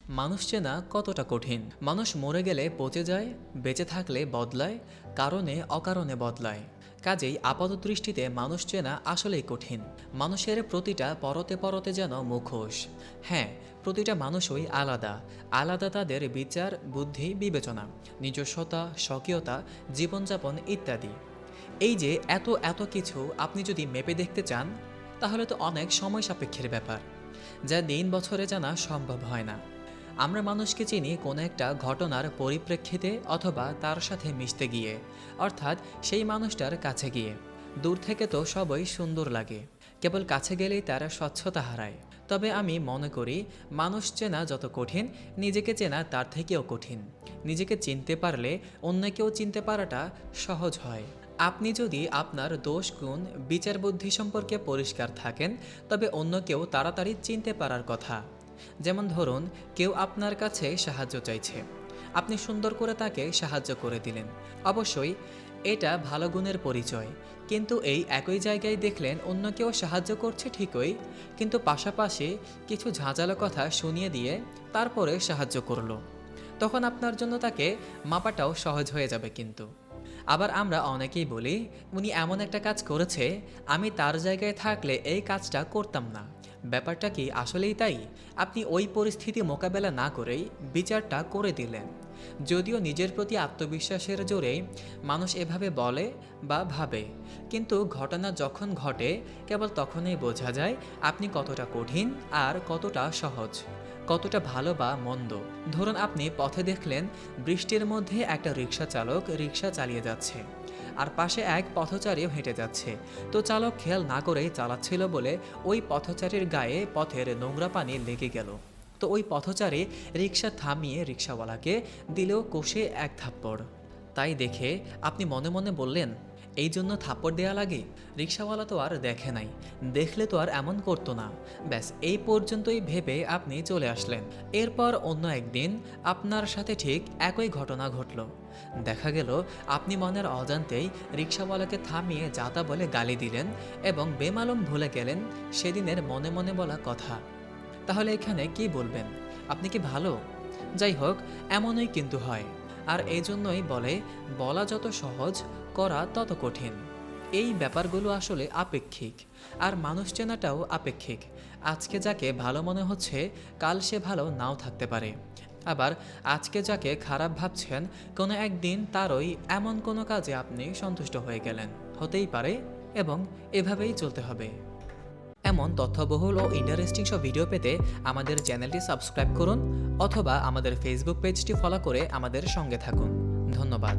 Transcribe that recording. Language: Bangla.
মানুষ চেনা কতটা কঠিন। মানুষ মরে গেলে পচে যায়, বেঁচে থাকলে বদলায়, কারণে অকারণে বদলায়। কাজেই আপাতদৃষ্টিতে মানুষ চেনা আসলেই কঠিন। মানুষের প্রতিটা পরতে পরতে যেন মুখোশ। হ্যাঁ, প্রতিটা মানুষই আলাদা। আলাদা তাদের বিচার, বুদ্ধি, বিবেচনা, নিজস্বতা, স্বকীয়তা, জীবনযাপন ইত্যাদি। এই যে এত এত কিছু আপনি যদি মেপে দেখতে চান, তাহলে তো অনেক সময় সাপেক্ষের ব্যাপার, যা দিন বছরে জানা সম্ভব হয় না। আমরা মানুষকে চিনি কোনো একটা ঘটনার পরিপ্রেক্ষিতে অথবা তার সাথে মিশতে গিয়ে, অর্থাৎ সেই মানুষটার কাছে গিয়ে। দূর থেকে তো সবই সুন্দর লাগে, কেবল কাছে গেলেই তারা স্বচ্ছতা হারায়। তবে আমি মনে করি মানুষ চেনা যত কঠিন, নিজেকে চেনা তার থেকেও কঠিন। নিজেকে চিনতে পারলে অন্যকেও চিনতে পারাটা সহজ হয়। আপনি যদি আপনার দোষ গুণ, বিচার বুদ্ধি সম্পর্কে পরিষ্কার থাকেন, তবে অন্যকেও তাড়াতাড়ি চিনতে পারার কথা। যেমন ধরুন, কেউ আপনার কাছে সাহায্য চাইছে, আপনি সুন্দর করে তাকে সাহায্য করে দিলেন। অবশ্যই এটা ভালো গুণের পরিচয়, কিন্তু এই একই জায়গায় দেখলেন অন্য কেউ সাহায্য করছে ঠিকই, কিন্তু পাশাপাশি কিছু ঝাঁঝালো কথা শুনিয়ে দিয়ে তারপরে সাহায্য করলো, তখন আপনার জন্য তাকে মাপাটাও সহজ হয়ে যাবে। কিন্তু আবার আমরা অনেকেই বলি, উনি এমন একটা কাজ করেছে, আমি তার জায়গায় থাকলে এই কাজটা করতাম না। ব্যাপারটা কি আসলেই তাই? আপনি ওই পরিস্থিতি মোকাবেলা না করেই বিচারটা করে দিলেন। যদিও নিজের প্রতি আত্মবিশ্বাসের জোরে মানুষ এভাবে বলে বা ভাবে, কিন্তু ঘটনা যখন ঘটে কেবল তখনই বোঝা যায় আপনি কতটা কঠিন আর কতটা সহজ, কতটা ভালো বা মন্দ। ধরুন, আপনি পথে দেখলেন বৃষ্টির মধ্যে একটা রিক্সা চালক রিক্সা চালিয়ে যাচ্ছে, আর পাশে এক পথচারীও হেঁটে যাচ্ছে। তো চালক খেয়াল না করেই চালাচ্ছিল বলে ওই পথচারীর গায়ে পথের নোংরা পানি লেগে গেল। তো ওই পথচারী রিক্সা থামিয়ে রিক্সাওয়ালাকে দিলেও কষে এক থাপ্পড়। তাই দেখে আপনি মনে মনে বললেন, এই জন্য থাপ্পড় দেয়া লাগে? রিক্সাওয়ালা তো আর দেখে নাই, দেখলে তো আর এমন করতো না। ব্যাস এই পর্যন্তই ভেবে আপনি চলে আসলেন। এরপর অন্য একদিন আপনার সাথে ঠিক একই ঘটনা ঘটল। দেখা গেল আপনি মনের অজান্তেই রিক্সাওয়ালাকে থামিয়ে যাতা বলে গালি দিলেন এবং বেমালুম ভুলে গেলেন সেদিনের মনে মনে বলা কথা। তাহলে এখানে কি বলবেন? আপনি কি ভালো? যাই হোক, এমনই কিন্তু হয়। আর এই জন্যই বলে, বলা যত সহজ, করা তত কঠিন। এই ব্যাপারগুলো আসলে আপেক্ষিক, আর মানুষ চেনাটাও আপেক্ষিক। আজকে যাকে ভালো মনে হচ্ছে, কাল সে ভালো নাও থাকতে পারে। আবার আজকে যাকে খারাপ ভাবছেন, কোনো একদিন তারই এমন কোনো কাজে আপনি সন্তুষ্ট হয়ে গেলেন। হতেই পারে, এবং এভাবেই চলতে হবে। এমন তথ্যবহুল ও ইন্টারেস্টিং সব ভিডিও পেতে আমাদের চ্যানেলটি সাবস্ক্রাইব করুন, অথবা আমাদের ফেসবুক পেজটি ফলো করে আমাদের সঙ্গে থাকুন। ধন্যবাদ।